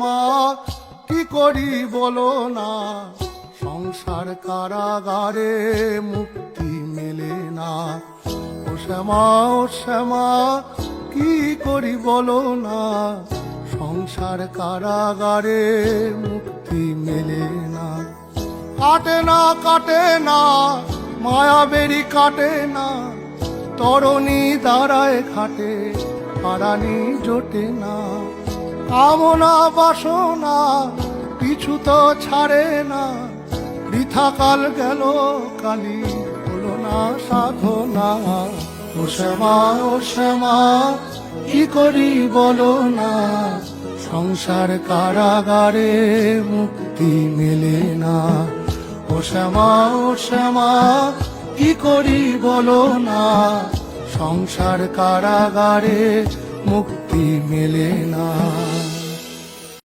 মা কি করি বলো না, সংসার কারাগারে মুক্তি মেলে না। ও শ্যামা কি করি বলো না, সংসার কারাগারে মুক্তি মেলে না। কাটে না মায়াবেরি কাটে না, তরণী দাঁড়ায় ঘাটে পারানি জোটে না। কামনা বাসনা কিছু তো ছাড়ে না, বৃথা কাল গেল কালি হলো না সাধনা। ও শ্যামা কি করি বলো না, সংসার কারাগারে মুক্তি মেলে না। ও শ্যামা কি করি বলো না, সংসার কারাগারে মুক্তি মেলে না।